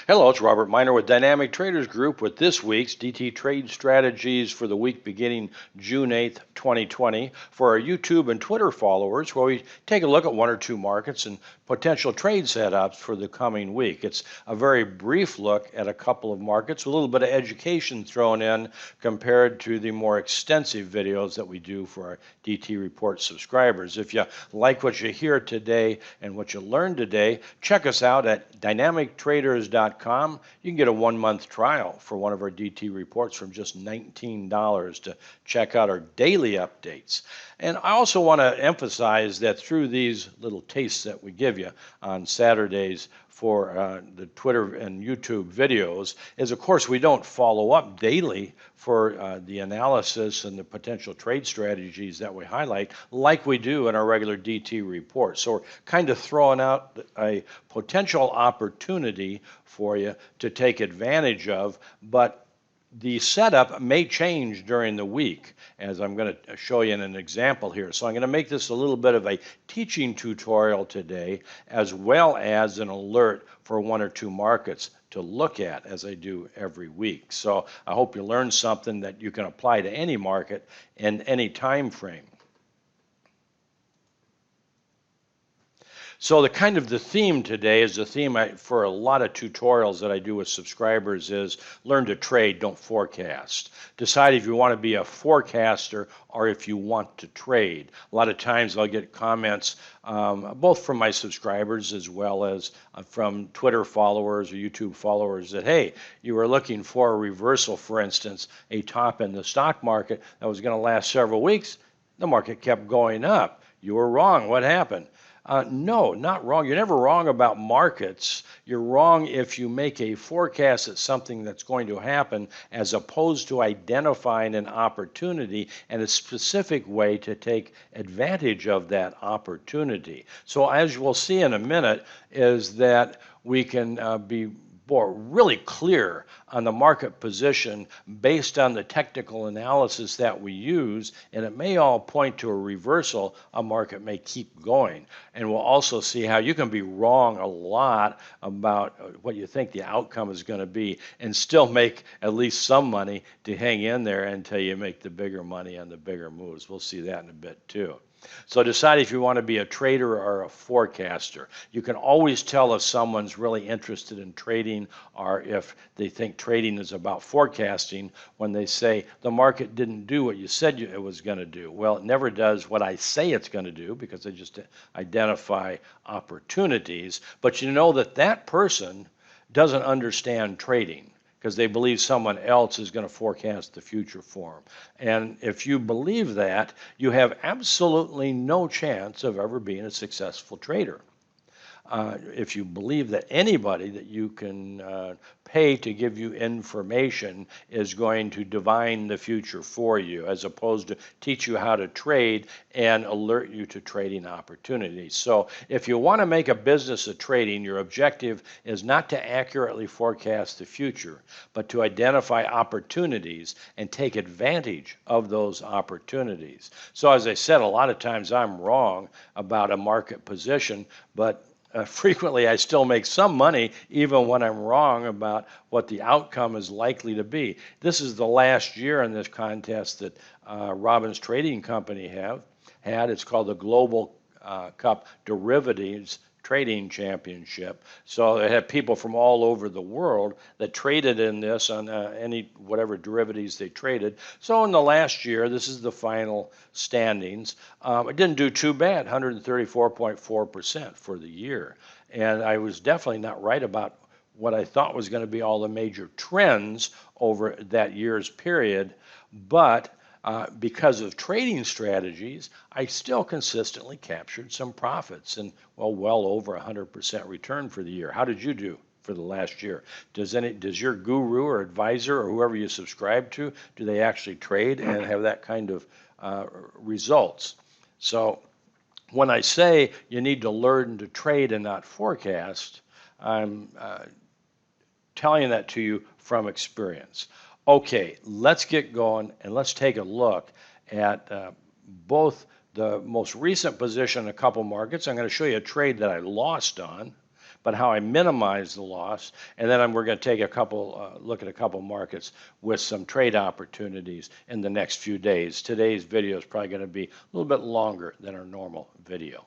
Hello, it's Robert Miner with Dynamic Traders Group with this week's DT Trade Strategies for the week beginning June 8th, 2020 for our YouTube and Twitter followers, where we take a look at one or two markets and potential trade setups for the coming week. It's a very brief look at a couple of markets, with a little bit of education thrown in compared to the more extensive videos that we do for our DT Report subscribers. If you like what you hear today and what you learned today, check us out at dynamictraders.com. You can get a 1-month trial for one of our DT reports from just $19 to check out our daily updates. And I also want to emphasize that through these little tastes that we give you on Saturdays for the Twitter and YouTube videos is, of course, we don't follow up daily for the analysis and the potential trade strategies that we highlight like we do in our regular DT report. So we're kind of throwing out a potential opportunity for you to take advantage of, but the setup may change during the week, as I'm going to show you in an example here. So I'm going to make this a little bit of a teaching tutorial today, as well as an alert for one or two markets to look at, as I do every week. So I hope you learned something that you can apply to any market in any time frame. So the theme today is the theme for a lot of tutorials that I do with subscribers is learn to trade, don't forecast. Decide if you want to be a forecaster or if you want to trade. A lot of times I'll get comments both from my subscribers as well as from Twitter followers or YouTube followers that, hey, you were looking for a reversal, for instance, a top in the stock market that was going to last several weeks. The market kept going up. You were wrong. What happened? No, not wrong. You're never wrong about markets. You're wrong if you make a forecast at something that's going to happen as opposed to identifying an opportunity and a specific way to take advantage of that opportunity. So as we'll see in a minute is that we can be really clear on the market position based on the technical analysis that we use, and it may all point to a reversal. A market may keep going, and we'll also see how you can be wrong a lot about what you think the outcome is going to be and still make at least some money to hang in there until you make the bigger money on the bigger moves. We'll see that in a bit too. So decide if you want to be a trader or a forecaster. You can always tell if someone's really interested in trading or if they think trading is about forecasting when they say the market didn't do what you said it was going to do. Well, it never does what I say it's going to do because I just identify opportunities. But you know that that person doesn't understand trading, because they believe someone else is going to forecast the future for them. And if you believe that, you have absolutely no chance of ever being a successful trader. If you believe that anybody that you can pay to give you information is going to divine the future for you, as opposed to teach you how to trade and alert you to trading opportunities. So if you want to make a business of trading, your objective is not to accurately forecast the future, but to identify opportunities and take advantage of those opportunities. So as I said, a lot of times I'm wrong about a market position, but frequently I still make some money even when I'm wrong about what the outcome is likely to be. This is the last year in this contest that Robbins Trading Company had. It's called the Global Cup Derivatives Trading Championship. So it had people from all over the world that traded in this on whatever derivatives they traded. So in the last year, this is the final standings. It didn't do too bad, 134.4% for the year. And I was definitely not right about what I thought was going to be all the major trends over that year's period, but because of trading strategies, I still consistently captured some profits and well over 100% return for the year. How did you do for the last year? Does your guru or advisor or whoever you subscribe to, do they actually trade and have that kind of results? So when I say you need to learn to trade and not forecast, I'm telling that to you from experience. Okay, let's get going and let's take a look at both the most recent position in a couple markets. I'm going to show you a trade that I lost on but how I minimize the loss. And then we're going to take a couple, look at a couple markets with some trade opportunities in the next few days. Today's video is probably going to be a little bit longer than our normal video.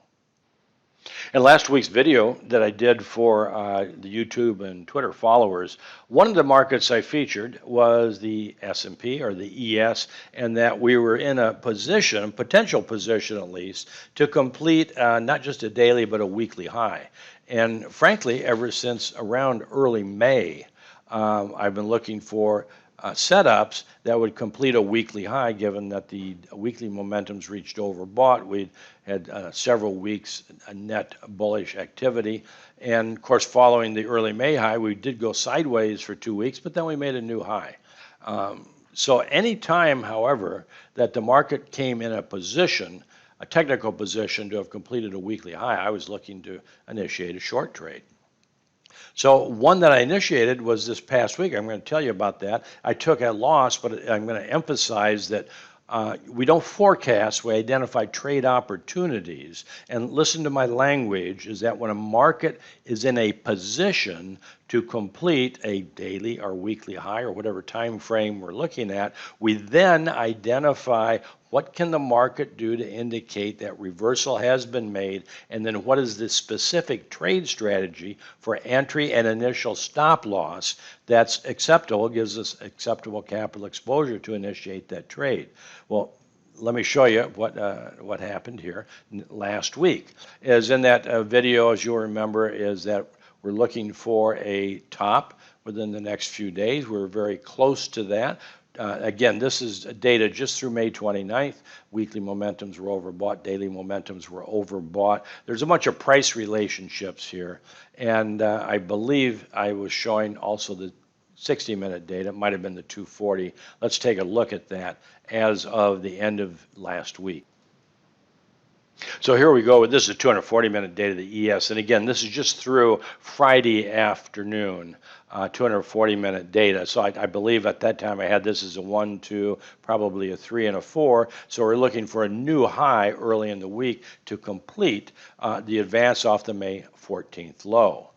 In last week's video that I did for the YouTube and Twitter followers, one of the markets I featured was the S&P or the ES, and that we were in a position, potential position at least, to complete not just a daily but a weekly high. And frankly, ever since around early May, I've been looking for setups that would complete a weekly high, given that the weekly momentum's reached overbought. We'd had several weeks net bullish activity. And of course, following the early May high, we did go sideways for 2 weeks, but then we made a new high. So any time, however, that the market came in a position, a technical position to have completed a weekly high, I was looking to initiate a short trade. So one that I initiated was this past week. I'm going to tell you about that. I took a loss, but I'm going to emphasize that we don't forecast, we identify trade opportunities. And listen to my language, is that when a market is in a position to complete a daily or weekly high or whatever time frame we're looking at, we then identify what can the market do to indicate that reversal has been made, and then what is the specific trade strategy for entry and initial stop loss that's acceptable, gives us acceptable capital exposure to initiate that trade. Well, let me show you what happened here last week. Is in that video, as you'll remember, is that we're looking for a top within the next few days. We're very close to that. Again, this is data just through May 29th. Weekly momentums were overbought. Daily momentums were overbought. There's a bunch of price relationships here. And I believe I was showing also the 60-minute data. It might have been the 240. Let's take a look at that as of the end of last week. So here we go. This is 240-minute data, the ES. And again, this is just through Friday afternoon, 240-minute data. So I believe at that time I had this as a 1, 2, probably a 3 and a 4. So we're looking for a new high early in the week to complete the advance off the May 14th low.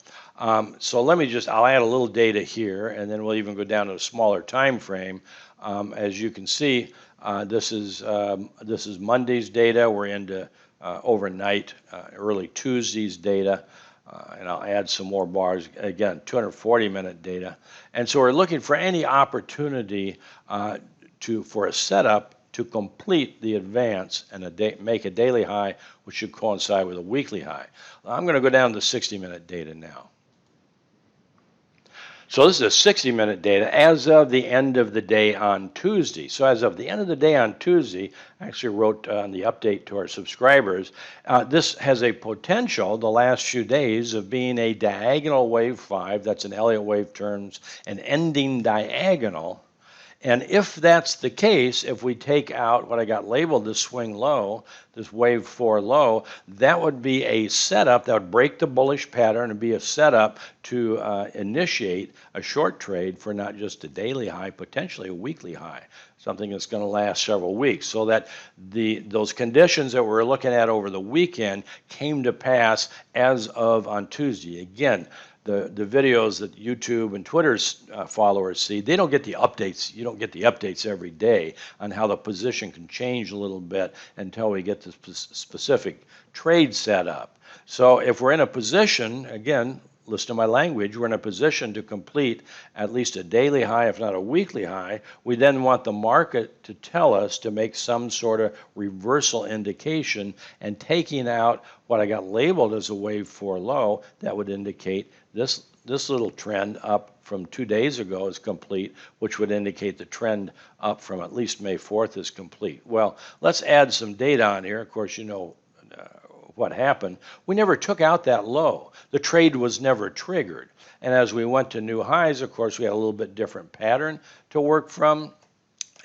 So let me I'll add a little data here, and then we'll even go down to a smaller time frame. As you can see, this is Monday's data. We're into overnight, early Tuesday's data, and I'll add some more bars. Again, 240-minute data. And so we're looking for any opportunity for a setup to complete the advance and make a daily high, which should coincide with a weekly high. I'm going to go down to 60-minute data now. So this is a 60-minute data as of the end of the day on Tuesday. So as of the end of the day on Tuesday, I actually wrote on the update to our subscribers, this has a potential, the last few days, of being a diagonal wave 5. That's in Elliott wave terms, an ending diagonal. And if that's the case, if we take out what I got labeled this swing low, this wave 4 low, that would be a setup that would break the bullish pattern and be a setup to initiate a short trade for not just a daily high, potentially a weekly high, something that's going to last several weeks. So that those conditions that we're looking at over the weekend came to pass as of on Tuesday. Again, the videos that YouTube and Twitter's followers see, they don't get the updates. You don't get the updates every day on how the position can change a little bit until we get the specific trade set up. So if we're in a position, again, listen to my language, we're in a position to complete at least a daily high, if not a weekly high. We then want the market to tell us to make some sort of reversal indication, and taking out what I got labeled as a wave 4 low, that would indicate this little trend up from 2 days ago is complete, which would indicate the trend up from at least May 4th is complete. Well, let's add some data on here. Of course, you know what happened. We never took out that low. The trade was never triggered. And as we went to new highs, of course, we had a little bit different pattern to work from.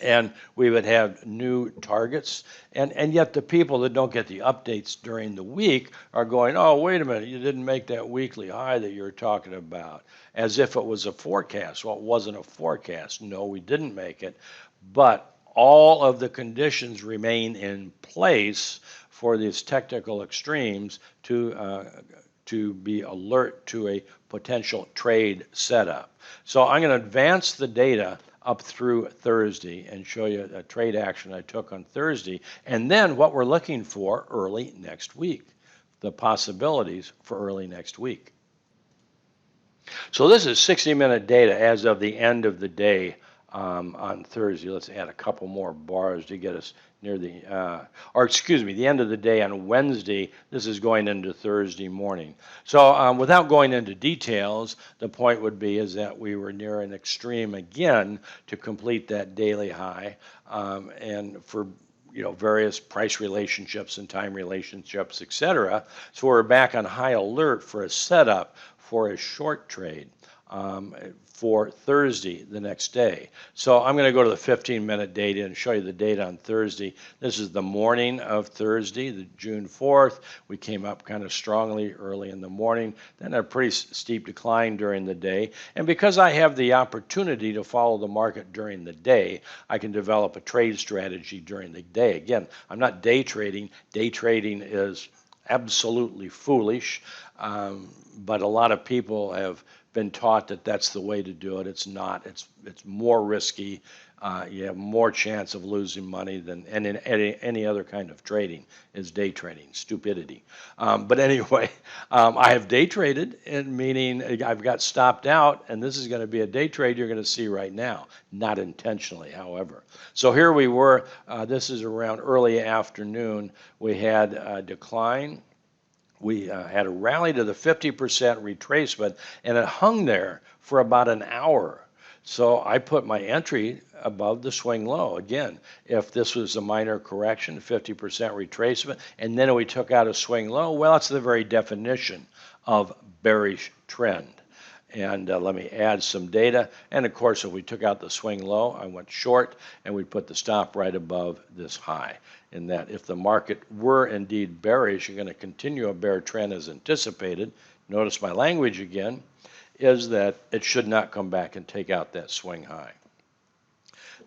And we would have new targets. And yet the people that don't get the updates during the week are going, oh, wait a minute, you didn't make that weekly high that you were talking about, as if it was a forecast. Well, it wasn't a forecast. No, we didn't make it. But all of the conditions remain in place for these technical extremes to to be alert to a potential trade setup. So I'm going to advance the data up through Thursday and show you a trade action I took on Thursday, and then what we're looking for early next week, the possibilities for early next week. So this is 60-minute data as of the end of the day on Thursday. Let's add a couple more bars to get us near the, the end of the day on Wednesday. This is going into Thursday morning. So without going into details, the point would be is that we were near an extreme again to complete that daily high, and for various price relationships and time relationships, etc. So we're back on high alert for a setup for a short trade for Thursday the next day. So I'm going to go to the 15-minute data and show you the data on Thursday. This is the morning of Thursday, the June 4th. We came up kind of strongly early in the morning, then a pretty steep decline during the day. And because I have the opportunity to follow the market during the day, I can develop a trade strategy during the day. Again, I'm not day trading. Day trading is absolutely foolish, but a lot of people have been taught that that's the way to do it. It's not. It's more risky. You have more chance of losing money than any other kind of trading is day trading. Stupidity. But anyway, I have day traded, and meaning I've got stopped out, and this is going to be a day trade you're going to see right now, not intentionally, however. So here we were. This is around early afternoon. We had a decline. We had a rally to the 50% retracement, and it hung there for about an hour. So I put my entry above the swing low. Again, if this was a minor correction, 50% retracement, and then we took out a swing low, well, it's the very definition of bearish trend. And let me add some data. And of course, if we took out the swing low, I went short, and we put the stop right above this high. In that if the market were indeed bearish, you're going to continue a bear trend as anticipated. Notice my language again, is that it should not come back and take out that swing high.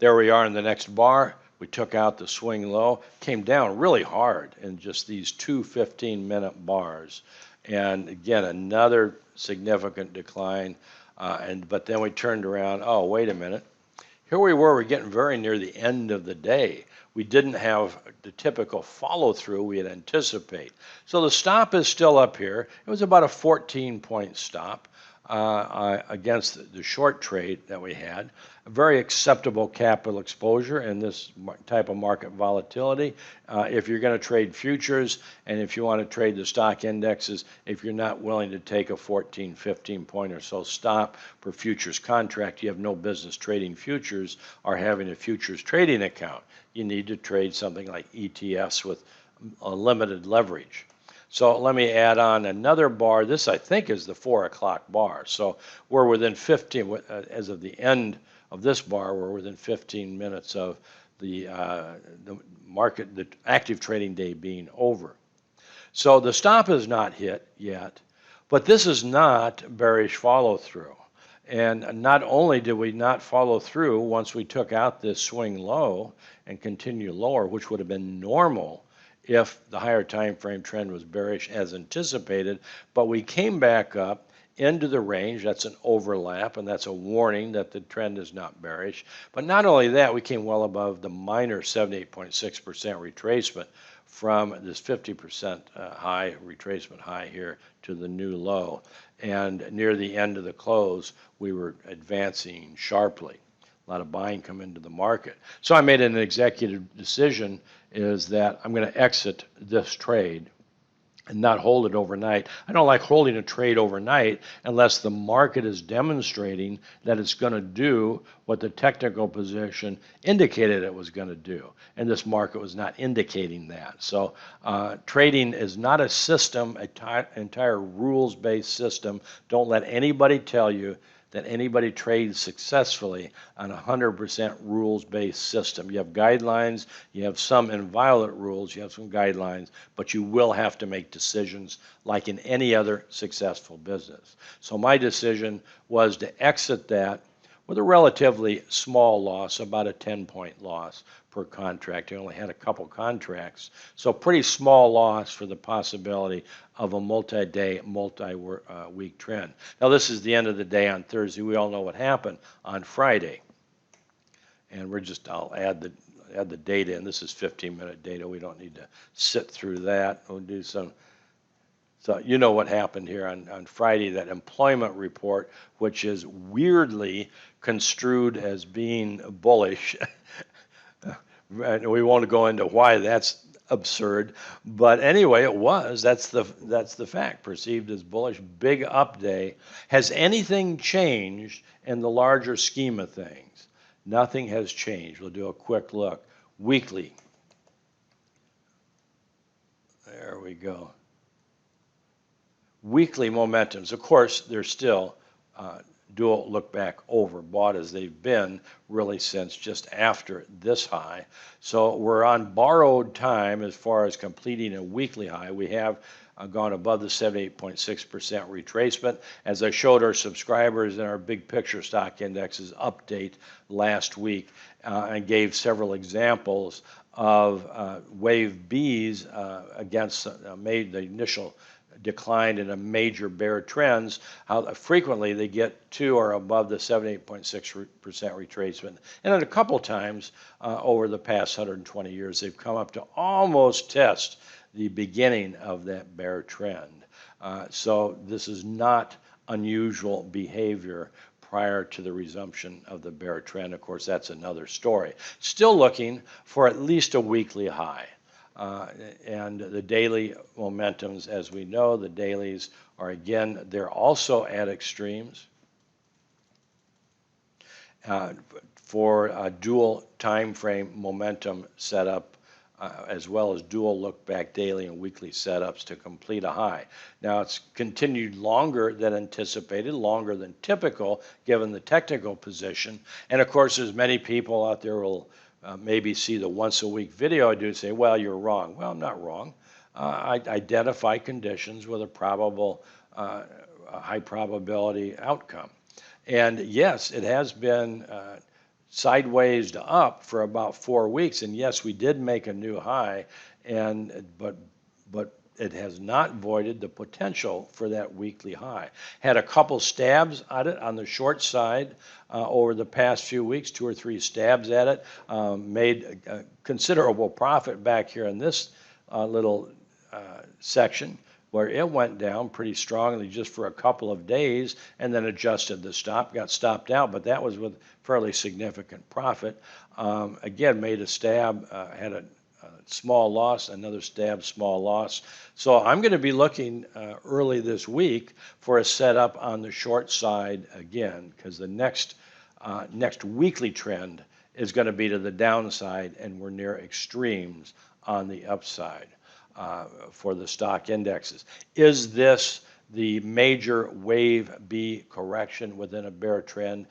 There we are in the next bar. We took out the swing low, came down really hard in just these two 15-minute bars. And again, another significant decline. But then we turned around. Oh, wait a minute. Here we were getting very near the end of the day. We didn't have the typical follow-through we had anticipated. So the stop is still up here. It was about a 14-point stop against the short trade that we had. A very acceptable capital exposure in this type of market volatility. If you're going to trade futures and if you want to trade the stock indexes, if you're not willing to take a 14, 15-point or so stop per futures contract, you have no business trading futures or having a futures trading account. You need to trade something like ETFs with a limited leverage. So let me add on another bar. This, I think, is the 4 o'clock bar. So we're within 15, as of the end of this bar, we're within 15 minutes of the market, the active trading day being over. So the stop is not hit yet, but this is not bearish follow-through. And not only did we not follow through once we took out this swing low and continue lower, which would have been normal if the higher time frame trend was bearish as anticipated, but we came back up into the range. That's an overlap, and that's a warning that the trend is not bearish. But not only that, we came well above the minor 78.6% retracement from this 50% high, retracement high here to the new low. And near the end of the close, we were advancing sharply. A lot of buying come into the market. So I made an executive decision is that I'm going to exit this trade and not hold it overnight. I don't like holding a trade overnight unless the market is demonstrating that it's going to do what the technical position indicated it was going to do. And this market was not indicating that. So trading is not a system, an entire rules-based system. Don't let anybody tell you that anybody trades successfully on a 100% rules-based system. You have guidelines, you have some inviolate rules, you have some guidelines, but you will have to make decisions like in any other successful business. So my decision was to exit that with a relatively small loss, about a 10-point loss per contract. He only had a couple contracts, so pretty small loss for the possibility of a multi-day, multi-week trend. Now this is the end of the day on Thursday. We all know what happened on Friday, and I'll add the data in. This is 15-minute data. We don't need to sit through that. We'll do some. So you know what happened here on Friday, that employment report, which is weirdly construed as being bullish. And we won't go into why that's absurd, but anyway, it was. That's the fact. Perceived as bullish, big up day. Has anything changed in the larger scheme of things? Nothing has changed. We'll do a quick look. Weekly. There we go. Weekly momentums. Of course, they're still dual look back overbought as they've been really since just after this high. So we're on borrowed time as far as completing a weekly high. We have gone above the 78.6% retracement. As I showed our subscribers in our big picture stock indexes update last week and gave several examples of wave Bs against made the initial decline in a major bear trends, how frequently they get to or above the 78.6% retracement. And then a couple times over the past 120 years, they've come up to almost test the beginning of that bear trend. So this is not unusual behavior prior to the resumption of the bear trend. Of course, that's another story. Still looking for at least a weekly high. And the daily momentums, as we know, the dailies are, again, they're also at extremes. For a dual time frame momentum setup, as well as dual look back daily and weekly setups to complete a high. Now it's continued longer than anticipated, longer than typical given the technical position. And of course, there's many people out there who will maybe see the once a week video I do and say, well, you're wrong. Well, I'm not wrong. I identify conditions with a probable, a high probability outcome. And yes, it has been sideways to up for about 4 weeks. And yes, we did make a new high, but it has not voided the potential for that weekly high. Had a couple stabs at it on the short side over the past few weeks, 2 or 3 stabs at it. Made a considerable profit back here in this little section where it went down pretty strongly just for a couple of days and then adjusted the stop, got stopped out, but that was with fairly significant profit. Again, made a stab, had a small loss, another stab, small loss. So I'm going to be looking early this week for a setup on the short side again, because the next weekly trend is going to be to the downside, and we're near extremes on the upside for the stock indexes. Is this the major wave B correction within a bear trend?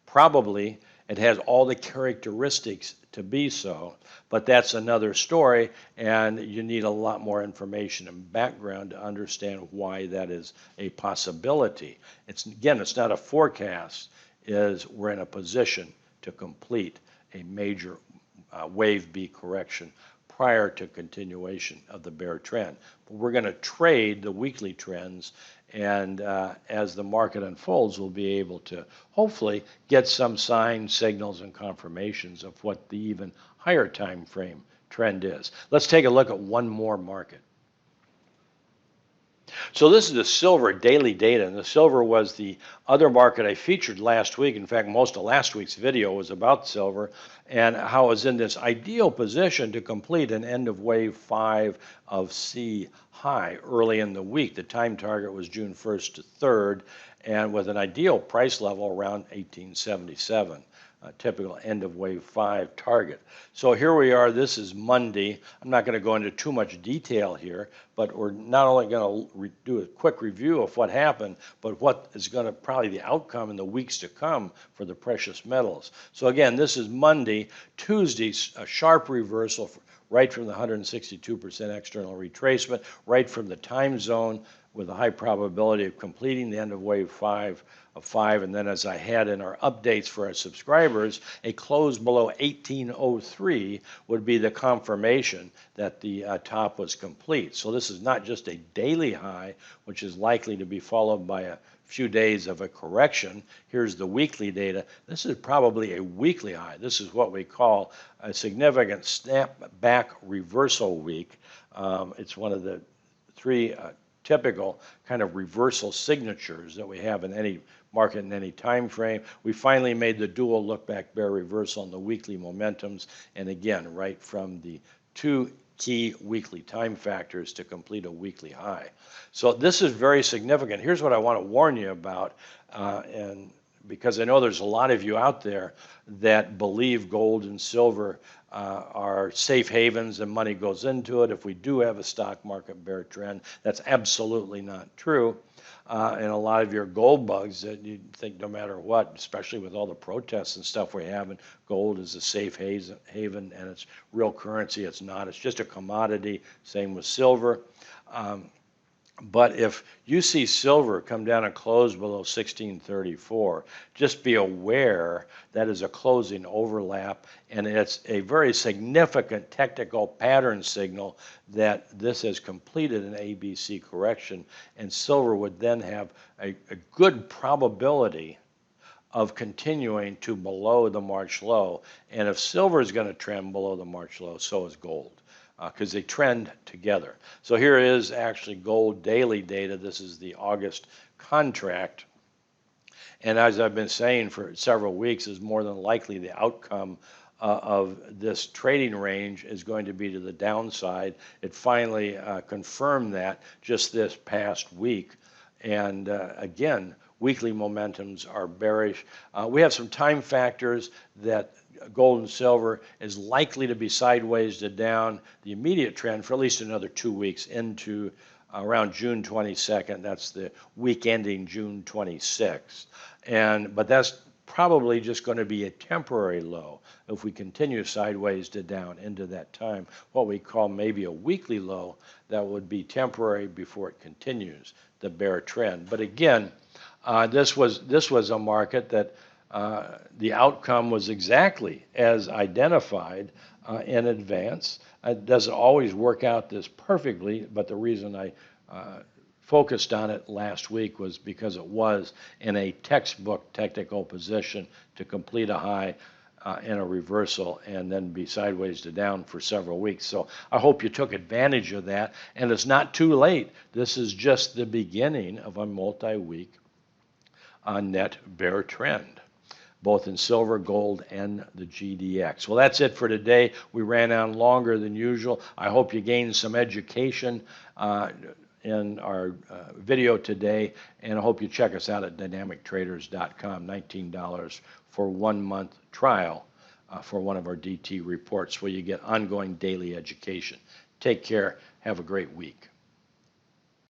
Probably. It has all the characteristics to be so, but that's another story, and you need a lot more information and background to understand why that is a possibility. It's not a forecast. We're in a position to complete a major wave B correction prior to continuation of the bear trend. But we're going to trade the weekly trends, and as the market unfolds, we'll be able to hopefully get some signs, signals, and confirmations of what the even higher time frame trend is. Let's take a look at one more market. So this is the silver daily data, and the silver was the other market I featured last week. In fact, most of last week's video was about silver and how it was in this ideal position to complete an end of wave 5 of C high early in the week. The time target was June 1st to 3rd, and with an ideal price level around 1877. A typical end of wave 5 target. So here we are. This is Monday. I'm not going to go into too much detail here, but we're not only going to do a quick review of what happened, but what is going to probably the outcome in the weeks to come for the precious metals. So again, this is Monday. Tuesday, a sharp reversal right from the 162% external retracement, right from the time zone with a high probability of completing the end of wave 5 of 5. And then, as I had in our updates for our subscribers, a close below 1803 would be the confirmation that the top was complete. So this is not just a daily high, which is likely to be followed by a few days of a correction. Here's the weekly data. This is probably a weekly high. This is what we call a significant snapback reversal week. It's one of the three typical kind of reversal signatures that we have in any market in any time frame. We finally made the dual look back bear reversal on the weekly momentums, and again, right from the two key weekly time factors to complete a weekly high. So this is very significant. Here's what I want to warn you about, and because I know there's a lot of you out there that believe gold and silver are safe havens and money goes into it. If we do have a stock market bear trend, that's absolutely not true. And a lot of your gold bugs that you think no matter what, especially with all the protests and stuff we have, and gold is a safe haven and it's real currency. It's not. It's just a commodity. Same with silver. But if you see silver come down and close below 1634, just be aware that is a closing overlap, and it's a very significant technical pattern signal that this has completed an ABC correction, and silver would then have a good probability of continuing to below the March low. And if silver is going to trend below the March low, so is gold, because they trend together. So here is actually gold daily data. This is the August contract. And as I've been saying for several weeks, is more than likely the outcome of this trading range is going to be to the downside. It finally confirmed that just this past week. And again, weekly momentums are bearish. We have some time factors that gold and silver is likely to be sideways to down the immediate trend for at least another 2 weeks into around June 22nd. That's the week ending June 26th. But that's probably just going to be a temporary low. If we continue sideways to down into that time, what we call maybe a weekly low, that would be temporary before it continues the bear trend. But again, this was a market that the outcome was exactly as identified in advance. It doesn't always work out this perfectly, but the reason I focused on it last week was because it was in a textbook technical position to complete a high in a reversal and then be sideways to down for several weeks. So I hope you took advantage of that, and it's not too late. This is just the beginning of a multi-week net bear trend, both in silver, gold, and the GDX. Well, that's it for today. We ran on longer than usual. I hope you gained some education in our video today, and I hope you check us out at dynamictraders.com. $19 for 1 month trial for one of our DT reports where you get ongoing daily education. Take care. Have a great week.